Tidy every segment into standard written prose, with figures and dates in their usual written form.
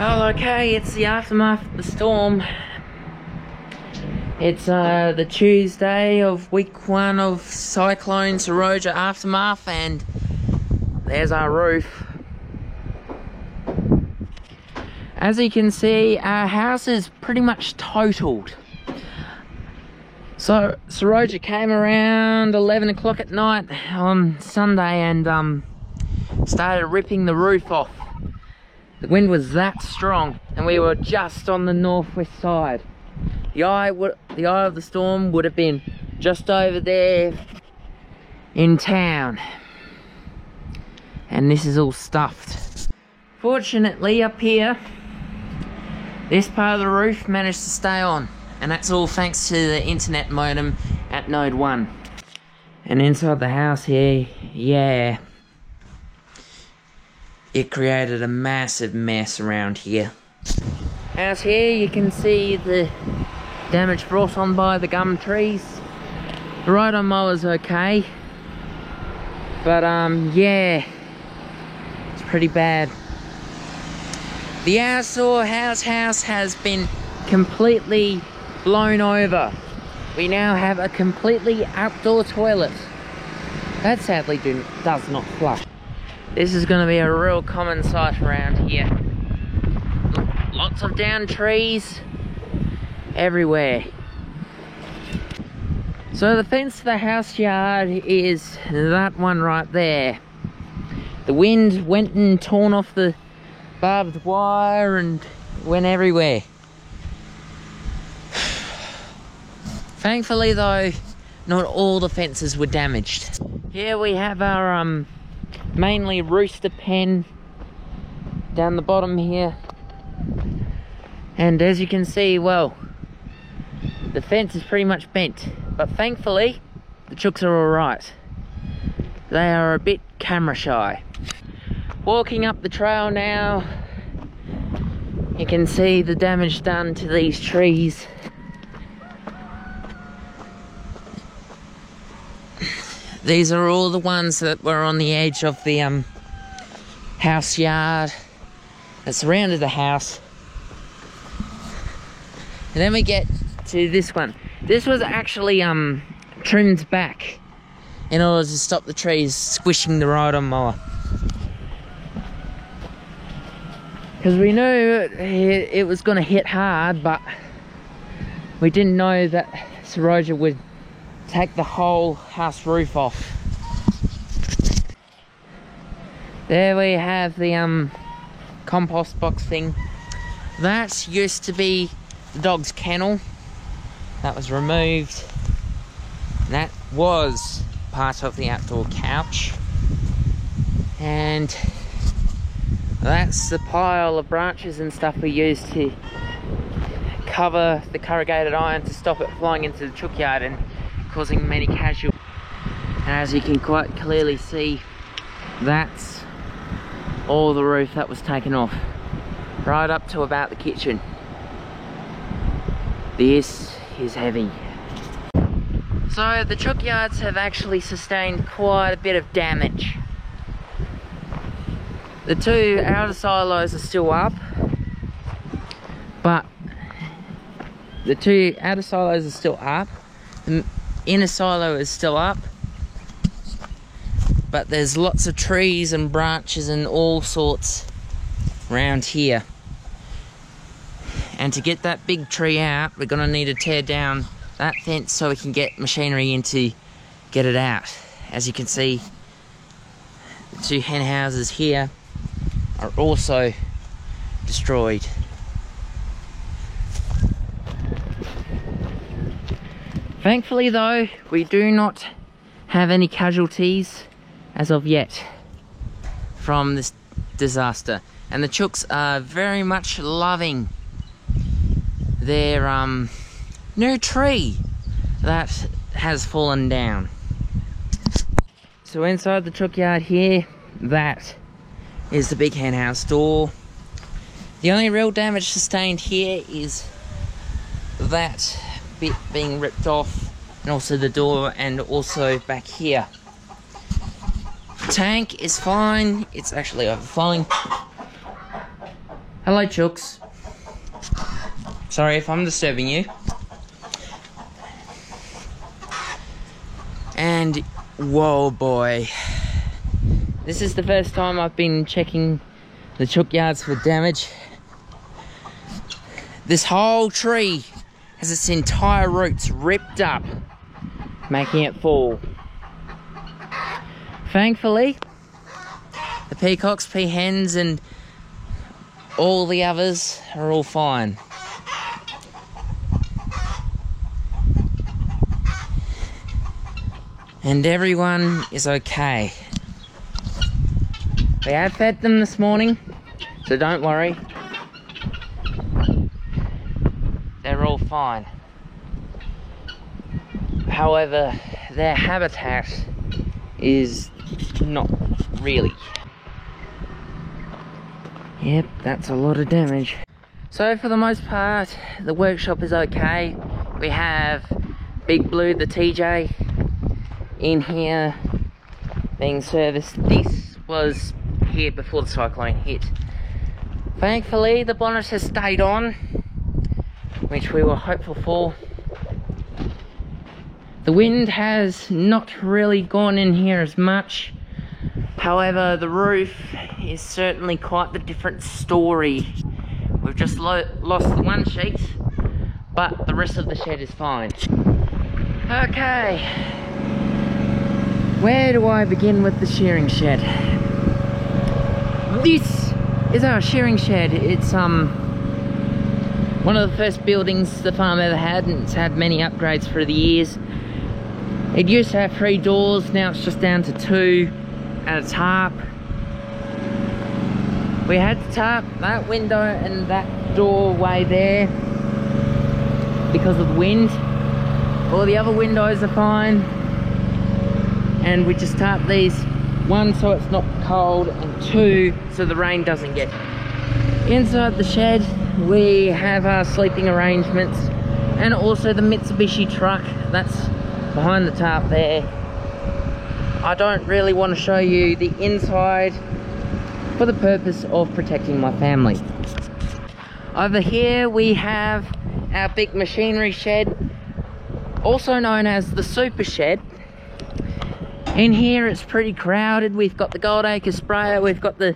Well, okay, it's the aftermath of the storm. It's the Tuesday of week 1 of Cyclone Seroja aftermath, and there's our roof. As you can see, our house is pretty much totaled. So Seroja came around 11 o'clock at night on Sunday and started ripping the roof off. The wind was that strong, and we were just on the northwest side. The eye of the storm would have been just over there in town, and this is all stuffed. Fortunately, up here, this part of the roof managed to stay on, and that's all thanks to the internet modem at Node 1. And inside the house here, yeah, it created a massive mess around here. Out here you can see the damage brought on by the gum trees. The ride-on mower's okay, but yeah, it's pretty bad. The outdoor house has been completely blown over. We now have a completely outdoor toilet. That sadly does not flush. This is going to be a real common sight around here. Lots of downed trees everywhere. So the fence to the house yard is that one right there. The wind went and torn off the barbed wire and went everywhere. Thankfully though, not all the fences were damaged. Here we have our mainly rooster pen down the bottom here, and as you can see, well, the fence is pretty much bent, but thankfully the chooks are alright. They are a bit camera shy. Walking up the trail now, you can see the damage done to these trees. These are all the ones that were on the edge of the house yard that surrounded the house. And then we get to this one. This was actually trimmed back in order to stop the trees squishing the ride-on mower. Because we knew it was going to hit hard, but we didn't know that Seroja would take the whole house roof off. There we have the compost box thing. That used to be the dog's kennel. That was removed. That was part of the outdoor couch. And that's the pile of branches and stuff we used to cover the corrugated iron to stop it flying into the chook yard and causing many casualties. And as you can quite clearly see, that's all the roof that was taken off, right up to about the kitchen. This is heavy. So the chook yards have actually sustained quite a bit of damage. The two outer silos are still up, but the two outer silos are still up. The inner silo is still up, but there's lots of trees and branches and all sorts around here. And to get that big tree out, we're gonna need to tear down that fence so we can get machinery in to get it out. As you can see, the two hen houses here are also destroyed. Thankfully though, we do not have any casualties as of yet from this disaster, and the chooks are very much loving their new tree that has fallen down. So inside the chook yard here, that is the big hen house door. The only real damage sustained here is that bit being ripped off, and also the door, and also back here. The tank is fine, it's actually overflowing. Hello, chooks. Sorry if I'm disturbing you. And, whoa boy. This is the first time I've been checking the chook yards for damage. This whole tree has its entire roots ripped up, making it fall. Thankfully, the peacocks, peahens, and all the others are all fine. And everyone is okay. We have fed them this morning, so don't worry. They're all fine. However, their habitat is not really. Yep, that's a lot of damage. So for the most part, the workshop is okay. We have Big Blue, the TJ, in here being serviced. This was here before the cyclone hit. Thankfully, the bonnet has stayed on, which we were hopeful for. The wind has not really gone in here as much. However, the roof is certainly quite the different story. We've just lost the one sheet, but the rest of the shed is fine. Okay, where do I begin with the shearing shed? This is our shearing shed. It's one of the first buildings the farm ever had, and it's had many upgrades through the years. It used to have 3 doors, now it's just down to 2 and a tarp. We had to tarp that window and that doorway there because of the wind. All the other windows are fine, and we just tarp these, 1 so it's not cold, and 2 so the rain doesn't get. Inside the shed we have our sleeping arrangements, and also the Mitsubishi truck that's behind the tarp there. I don't really want to show you the inside for the purpose of protecting my family. Over here we have our big machinery shed, also known as the super shed. In here it's pretty crowded. We've got the Goldacre sprayer, we've got the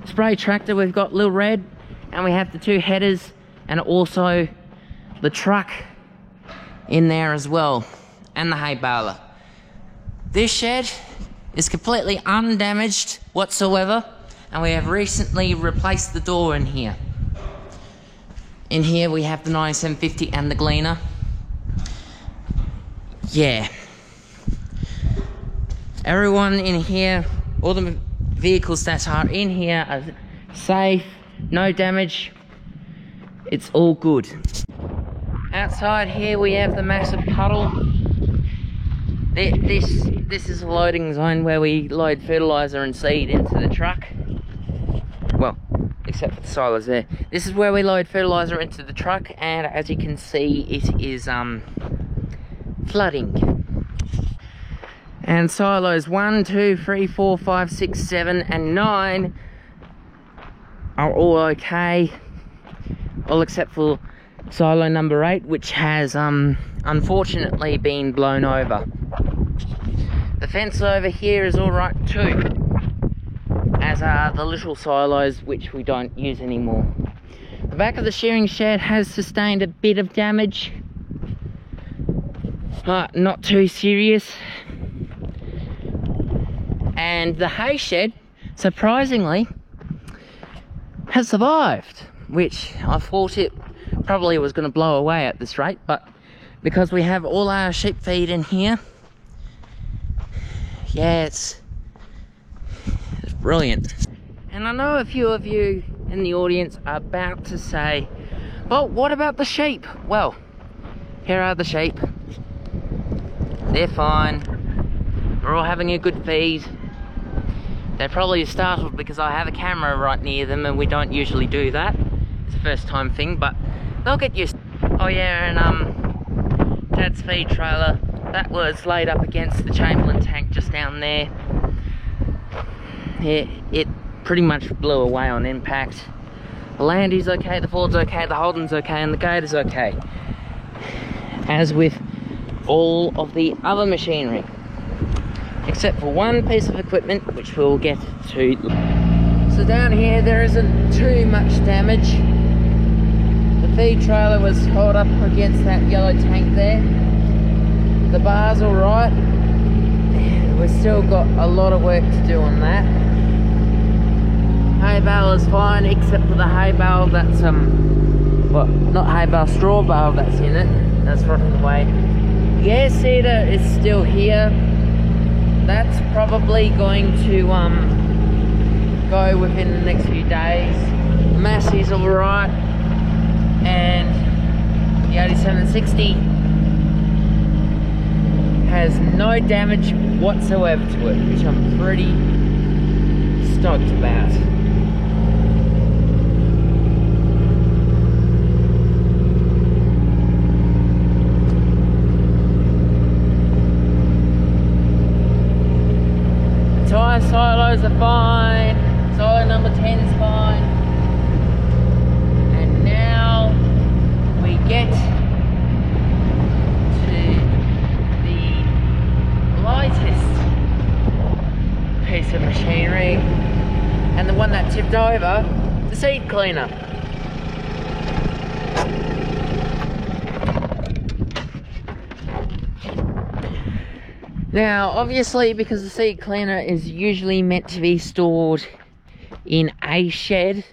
spray tractor, we've got Lil Red, and we have the 2 headers, and also the truck in there as well, and the hay baler. This shed is completely undamaged whatsoever, and we have recently replaced the door in here. In here we have the 9750 and the Gleaner. Yeah. Everyone in here, all the vehicles that are in here are safe, no damage. It's all good. Outside here we have the massive puddle. This is a loading zone where we load fertilizer and seed into the truck. Well, except for the silos there. This is where we load fertilizer into the truck, and as you can see, it is flooding. And silos 1, 2, 3, 4, 5, 6, 7, and 9 are all okay, all except for silo number 8, which has unfortunately been blown over. The fence over here is alright too, as are the little silos, which we don't use anymore. The back of the shearing shed has sustained a bit of damage, but not too serious. And the hay shed, surprisingly, has survived, which I thought it probably was going to blow away at this rate, but because we have all our sheep feed in here, yeah, it's brilliant. And I know a few of you in the audience are about to say, but what about the sheep? Well, here are the sheep. They're fine. We're all having a good feed. They're probably startled because I have a camera right near them, and we don't usually do that. It's a first time thing, but they'll get used. Oh yeah, and Dad's feed trailer, that was laid up against the Chamberlain tank just down there. It pretty much blew away on impact. The Landy's okay, the Ford's okay, the Holden's okay, and the Gator's okay. As with all of the other machinery. Except for one piece of equipment, which we'll get to. So down here, there isn't too much damage. The feed trailer was held up against that yellow tank there. The bar's alright. We've still got a lot of work to do on that. Hay bale is fine, except for the hay bale that's well, not hay bale, straw bale that's in it. That's rotting away. The air seeder is still here. That's probably going to go within the next few days. The Massey's alright, and the 8760 has no damage whatsoever to it, which I'm pretty stoked about. Tyre silos are fine, silo number 10 is fine, and now we get to the lightest piece of machinery, and the one that tipped over, the seed cleaner. Now, obviously, because the seed cleaner is usually meant to be stored in a shed,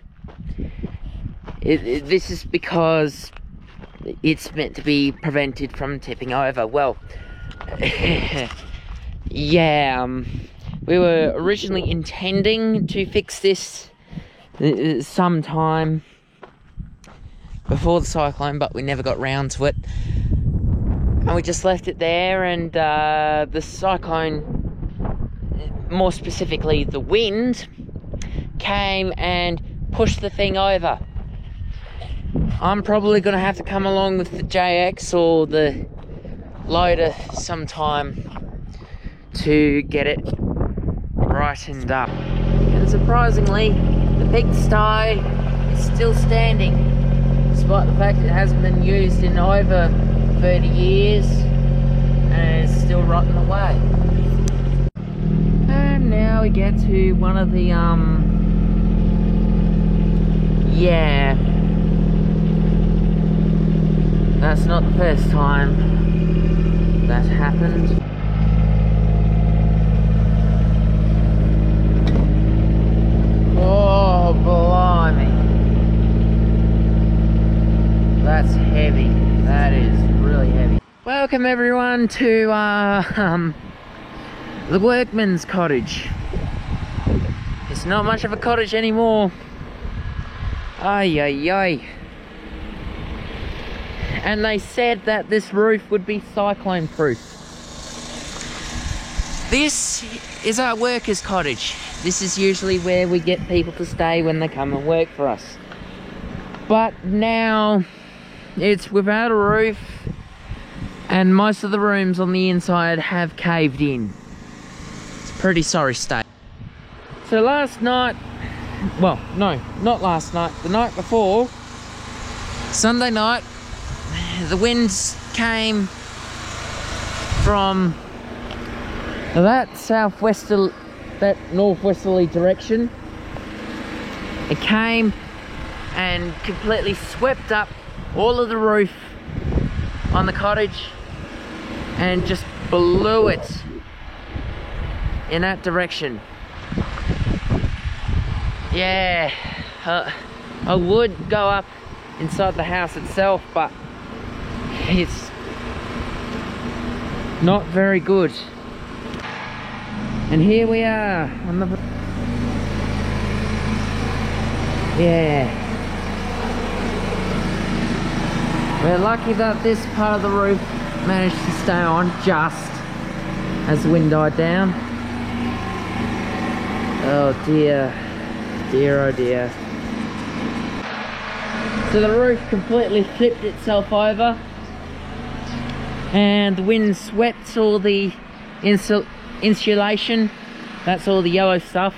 this is because it's meant to be prevented from tipping over. Well, yeah, we were originally intending to fix this sometime before the cyclone, but we never got round to it. And we just left it there, and the cyclone, more specifically the wind, came and pushed the thing over. I'm probably going to have to come along with the JX or the loader sometime to get it brightened up. And surprisingly, the pigsty is still standing, despite the fact it hasn't been used in over 30 years and it's still rotting away. And now we get to one of the yeah, that's not the first time that happened. Oh, blimey, that's heavy. That is really heavy. Welcome everyone to the workman's cottage. It's not much of a cottage anymore. Ay ay ay. And they said that this roof would be cyclone proof. This is our workers' cottage. This is usually where we get people to stay when they come and work for us. But now it's without a roof, and most of the rooms on the inside have caved in. It's a pretty sorry state. So last night, well, no, not last night, the night before, Sunday night, the winds came from that northwesterly direction. It came and completely swept up all of the roof on the cottage and just blew it in that direction. Yeah, I would go up inside the house itself, but it's not very good. And here we are on the, yeah. We're lucky that this part of the roof managed to stay on just as the wind died down. Oh dear, dear oh dear. So the roof completely flipped itself over, and the wind swept all the insulation, that's all the yellow stuff,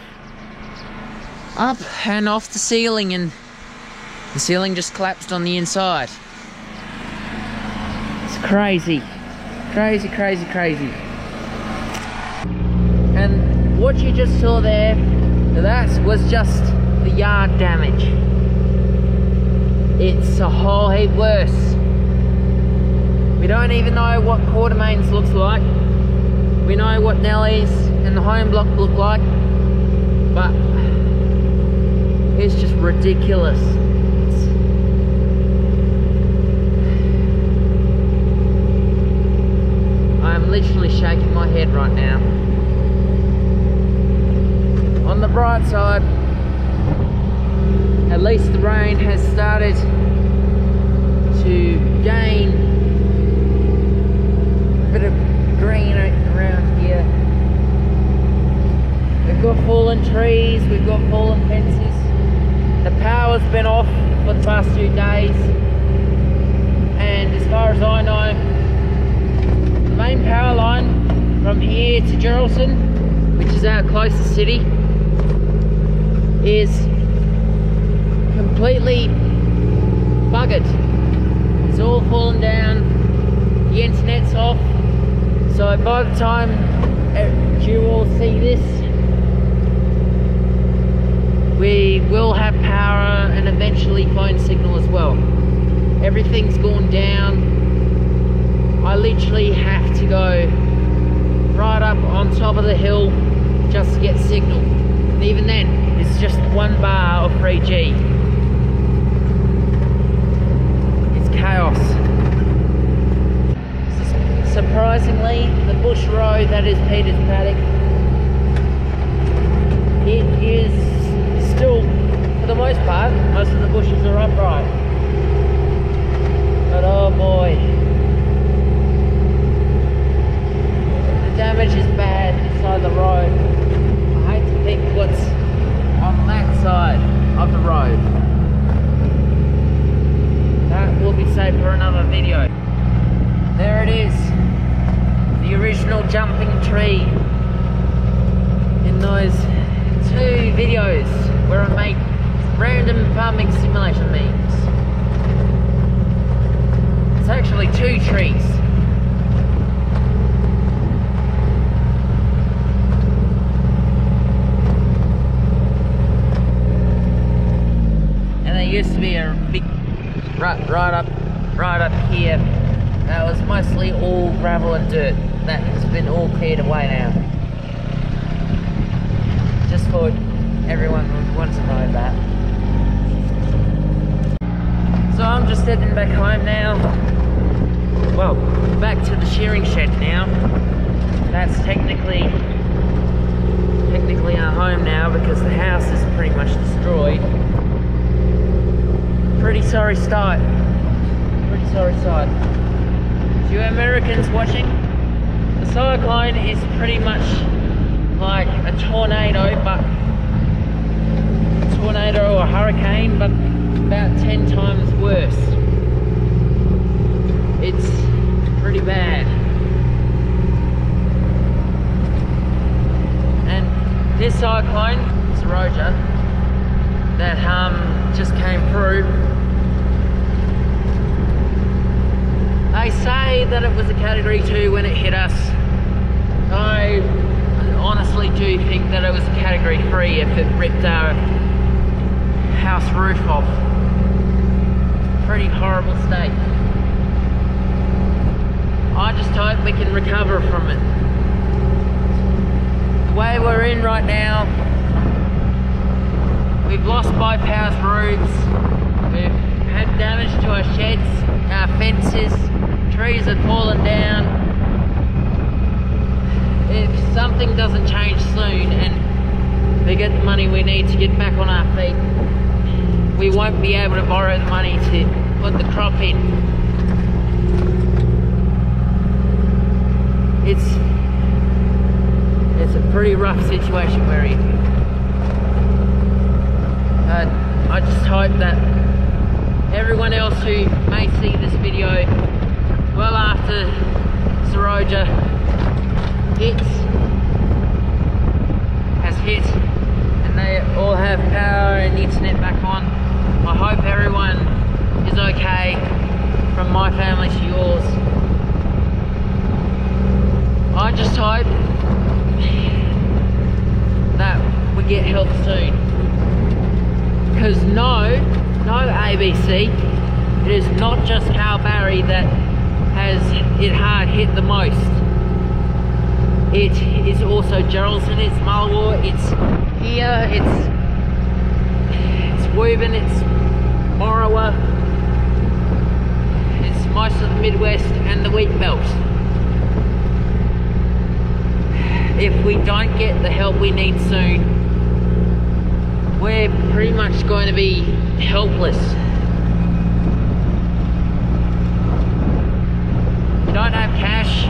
up and off the ceiling, and The ceiling just collapsed on the inside. It's crazy. Crazy, crazy, crazy. And what you just saw there, that was just the yard damage. It's a whole heap worse. We don't even know what Quartermains looks like. We know what Nelly's and the home block look like, but it's just ridiculous. I'm literally shaking my head right now. On the bright side, at least the rain has started to gain a bit of green around here. We've got fallen trees, we've got fallen fences. The power's been off for the past 2 days, and as far as I know, the main power line from here to Geraldton, which is our closest city, is completely buggered. It's all fallen down, the internet's off, so by the time you all see this, we will have power and eventually phone signal as well. Everything's gone down. I literally have to go right up on top of the hill just to get signal. And even then, it's just 1 bar of 3G. It's chaos. Surprisingly, the bush road that is Peter's Paddock, it is still, for the most part, most of the bushes are upright. But oh boy, the damage is bad inside the road. I hate to think what's on that side of the road. That will be saved for another video. There it is, the original jumping tree in those 2 videos where I make random farming simulation memes. It's actually 2 trees. And there used to be a big right up here. That was mostly all gravel and dirt. That has been all cleared away now. Just for everyone who wants to know that. So I'm just heading back home now. Well, back to the shearing shed now. That's technically our home now because the house is pretty much destroyed. Pretty sorry sight. Pretty sorry sight. To you Americans watching, the cyclone is pretty much like a tornado, but a tornado or a hurricane, but about 10 times worse. It's pretty bad. And this cyclone, Seroja, that just came through, they say that it was a category 2 when it hit us. I honestly do think that it was a category 3 if it ripped our house roof off. Pretty horrible state. I just hope we can recover from it. The way we're in right now, we've lost both house roofs, we've had damage to our sheds, our fences, trees have fallen down. If something doesn't change soon and we get the money we need to get back on our feet, we won't be able to borrow the money to put the crop in. It's a pretty rough situation we're in. I just hope that everyone else who may see this video well after Seroja has hit and they all have power and internet back on, I hope everyone is okay, from my family to yours. I just hope that we get help soon. Because no ABC, it is not just Kalbarri that has it hard hit the most. It is also Geraldton, it's Mullewa, it's here, it's Woburn, it's Morawa, it's most of the Midwest and the wheat belt. If we don't get the help we need soon, we're pretty much going to be helpless. You don't have cash,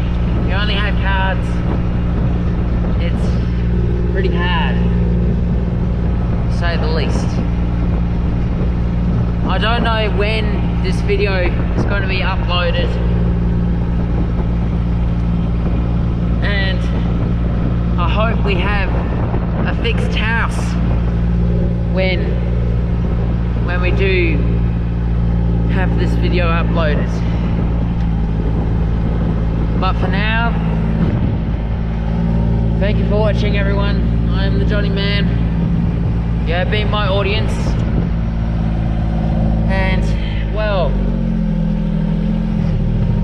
you only have cards. It's pretty hard, to say the least. I don't know when this video is going to be uploaded, and I hope we have a fixed house when we do have this video uploaded. But for now, thank you for watching, everyone. I am the Johnny Man. You have been my audience. And, well,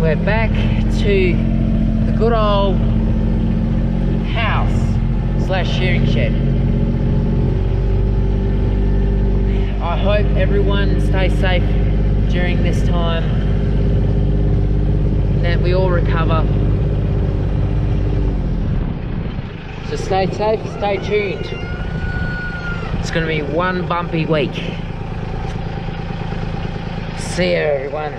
we're back to the good old house / shearing shed. I hope everyone stays safe during this time, that we all recover. So stay safe, stay tuned. It's going to be one bumpy week. See you, everyone.